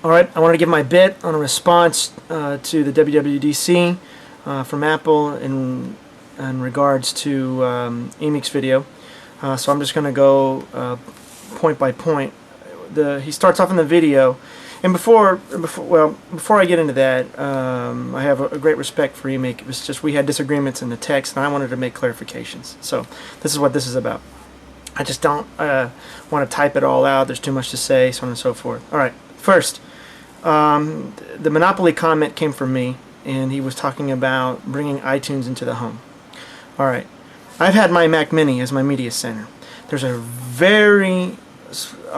Alright, I want to give my bit on a response to the WWDC from Apple in regards to Emeek's video. So I'm just going to go point by point. He starts off in the video, and before I get into that, I have a great respect for Emeek. It was just we had disagreements in the text, and I wanted to make clarifications. So this is what this is about. I just don't want to type it all out. There's too much to say, so on and so forth. All right, first, the Monopoly comment came from me, and he was talking about bringing iTunes into the home. All right, I've had my Mac Mini as my media center. There's a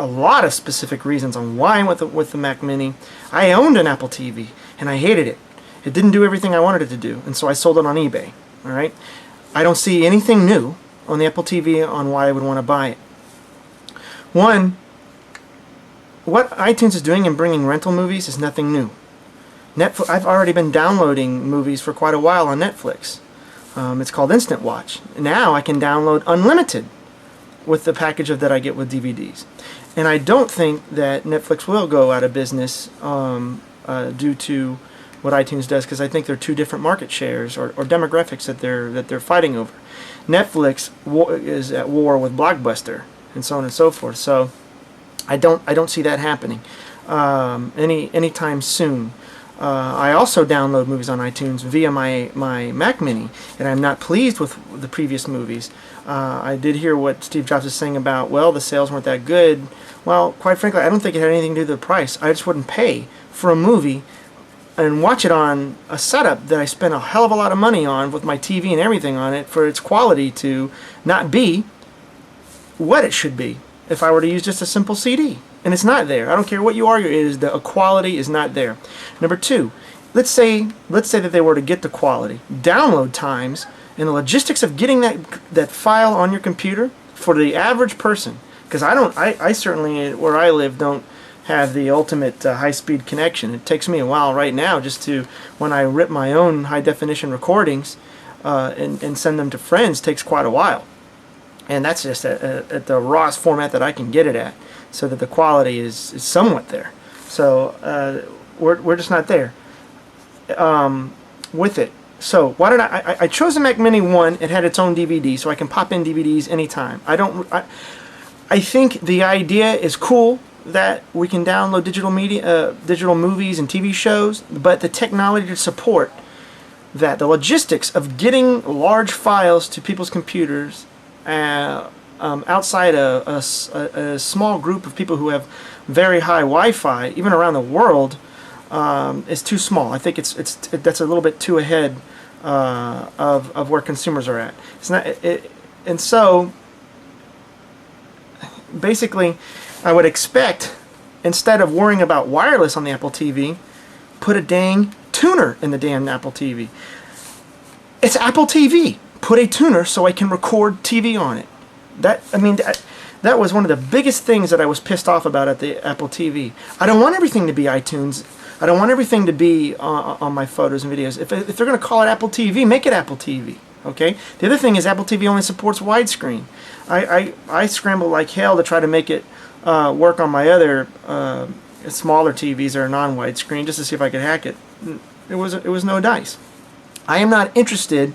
lot of specific reasons on why I went with the Mac Mini. I owned an Apple TV, and I hated it. It didn't do everything I wanted it to do, and so I sold it on eBay. All right, I don't see anything new on the Apple TV on why I would want to buy it. One, what iTunes is doing in bringing rental movies is nothing new. I've already been downloading movies for quite a while on Netflix. It's called Instant Watch. Now I can download unlimited with the package that I get with DVDs. And I don't think that Netflix will go out of business due to what iTunes does, because I think they're two different market shares or demographics that they're fighting over. Netflix is at war with Blockbuster and so on and so forth. So I don't see that happening anytime soon. I also download movies on iTunes via my Mac Mini, and I'm not pleased with the previous movies. I did hear what Steve Jobs is saying about, well, the sales weren't that good. Well, quite frankly, I don't think it had anything to do with the price. I just wouldn't pay for a movie and watch it on a setup that I spent a hell of a lot of money on with my TV and everything on it for its quality to not be what it should be if I were to use just a simple CD. And it's not there. I don't care what you argue, the quality is not there. Number two, let's say that they were to get the quality. Download times and the logistics of getting that file on your computer for the average person, because I certainly, where I live, don't have the ultimate high-speed connection. It takes me a while right now just to, when I rip my own high-definition recordings and send them to friends, takes quite a while. And that's just at the rawest format that I can get it at, so that the quality is somewhat there. So we're just not there with it. So why did I chose the Mac Mini 1. It had its own DVD, so I can pop in DVDs anytime. I think the idea is cool that we can download digital movies and TV shows, but the technology to support that, the logistics of getting large files to people's computers outside a small group of people who have very high Wi-Fi, even around the world, is too small. I think that's a little bit too ahead of where consumers are at. It's not, and so basically, I would expect, instead of worrying about wireless on the Apple TV, put a dang tuner in the damn Apple TV. It's Apple TV. Put a tuner so I can record TV on it. That was one of the biggest things that I was pissed off about at the Apple TV. I don't want everything to be iTunes. I don't want everything to be on my photos and videos. If they're going to call it Apple TV, make it Apple TV. Okay. The other thing is Apple TV only supports widescreen. I scramble like hell to try to make it work on my other smaller TVs that are non-widescreen, just to see if I could hack it. It was no dice. I am not interested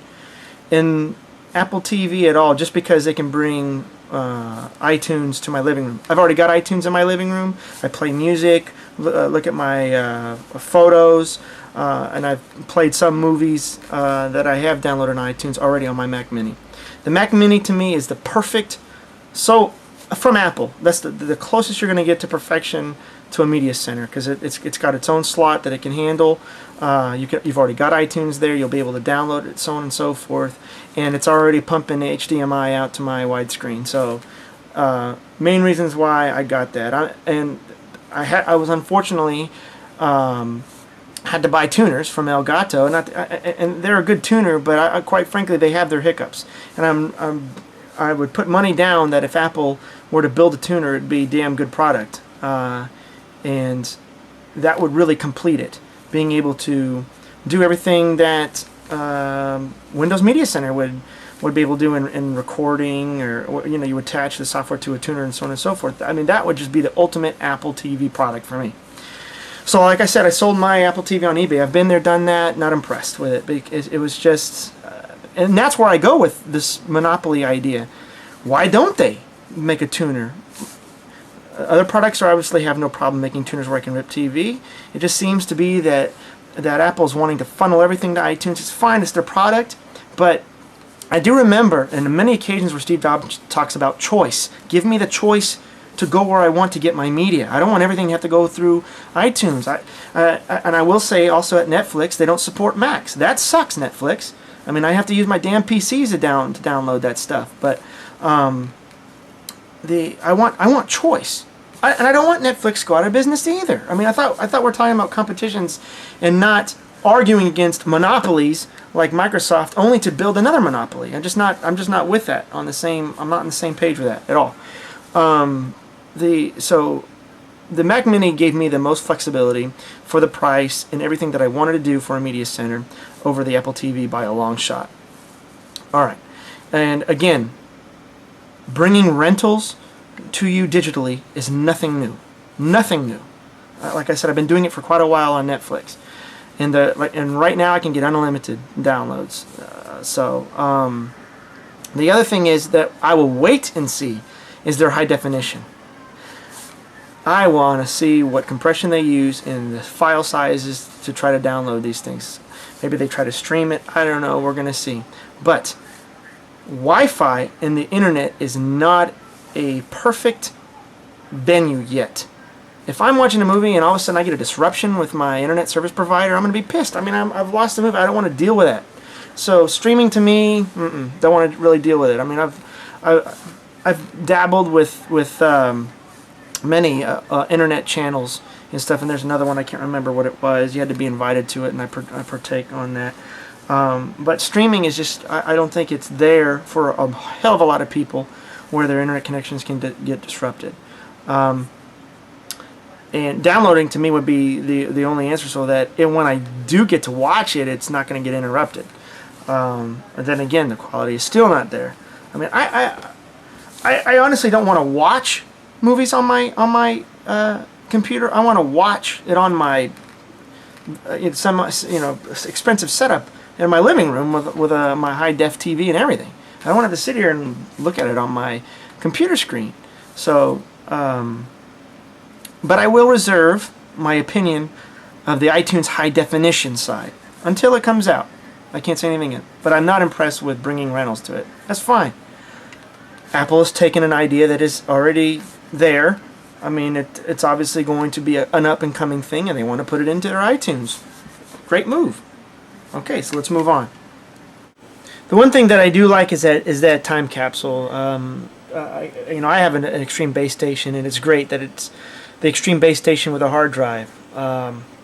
in Apple TV at all just because they can bring iTunes to my living room. I've already got iTunes in my living room. I play music, look at my photos, and I've played some movies that I have downloaded on iTunes already on my Mac Mini. The Mac Mini to me is the perfect, from Apple, that's the closest you're going to get to perfection to a media center, because it's got its own slot that it can handle. You've already got iTunes there. You'll be able to download it, so on and so forth, and it's already pumping HDMI out to my widescreen. So main reasons why I got that. I was unfortunately had to buy tuners from Elgato, and they're a good tuner, but quite frankly they have their hiccups, and I would put money down that if Apple were to build a tuner, it'd be a damn good product, and that would really complete it, being able to do everything that Windows Media Center would be able to do in recording, or you attach the software to a tuner and so on and so forth. I mean, that would just be the ultimate Apple TV product for me. So like I said, I sold my Apple TV on eBay. I've been there, done that, not impressed with it. Because it was just, and that's where I go with this monopoly idea. Why don't they make a tuner? Other products are obviously have no problem making tuners where I can rip TV. It just seems to be that Apple's wanting to funnel everything to iTunes. It's fine, it's their product, but I do remember, and many occasions where Steve Jobs talks about choice. Give me the choice to go where I want to get my media. I don't want everything to have to go through iTunes. And I will say also at Netflix, they don't support Macs. That sucks, Netflix. I mean, I have to use my damn PCs to download that stuff. But I want choice. And I don't want Netflix to go out of business either. I mean, I thought we're talking about competitions and not arguing against monopolies like Microsoft only to build another monopoly. I'm just not with that on the same. I'm not on the same page with that at all. So the Mac Mini gave me the most flexibility for the price and everything that I wanted to do for a media center over the Apple TV by a long shot. All right, and again, bringing rentals to you digitally is nothing new. Nothing new. Like I said, I've been doing it for quite a while on Netflix, and right now I can get unlimited downloads. The other thing is that I will wait and see is their high definition. I want to see what compression they use and the file sizes to try to download these things. Maybe they try to stream it. I don't know. We're going to see. But Wi-Fi and the internet is not a perfect venue yet. If I'm watching a movie and all of a sudden I get a disruption with my internet service provider, I'm going to be pissed. I mean, I've lost the movie. I don't want to deal with that. So streaming to me, don't want to really deal with it. I mean, I've dabbled with many internet channels and stuff, and there's another one I can't remember what it was. You had to be invited to it, and I partake on that. But streaming is just, I don't think it's there for a hell of a lot of people where their internet connections can get disrupted. And downloading to me would be the only answer, so that when I do get to watch it, it's not going to get interrupted. And then again, the quality is still not there. I mean, I honestly don't want to watch movies on my computer. I want to watch it on my expensive setup in my living room with my high def TV and everything. I don't want to have to sit here and look at it on my computer screen. So, but I will reserve my opinion of the iTunes high definition side until it comes out. I can't say anything yet, but I'm not impressed with bringing rentals to it. That's fine. Apple has taken an idea that is already there. I mean, it's obviously going to be an up-and-coming thing, and they want to put it into their iTunes. Great move. Okay, so let's move on. The one thing that I do like is that time capsule. I have an Extreme base station, and it's great that it's the Extreme base station with a hard drive.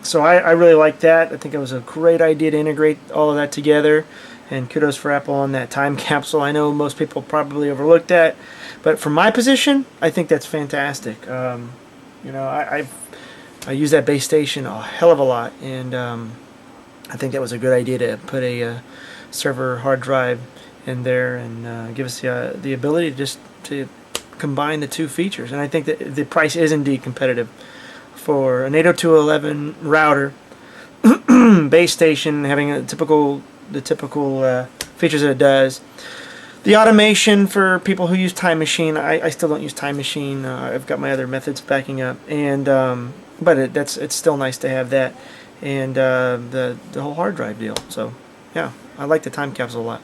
So I really like that. I think it was a great idea to integrate all of that together, and kudos for Apple on that time capsule. I know most people probably overlooked that, but from my position, I think that's fantastic. I use that base station a hell of a lot, and I think that was a good idea to put a server hard drive in there and give us the ability to combine the two features. And I think that the price is indeed competitive for an 802.11 router, base station, having the typical features that it does. The automation for people who use Time Machine, I still don't use Time Machine. I've got my other methods backing up, and but it's still nice to have that, and the whole hard drive deal. So yeah, I like the time capsule a lot.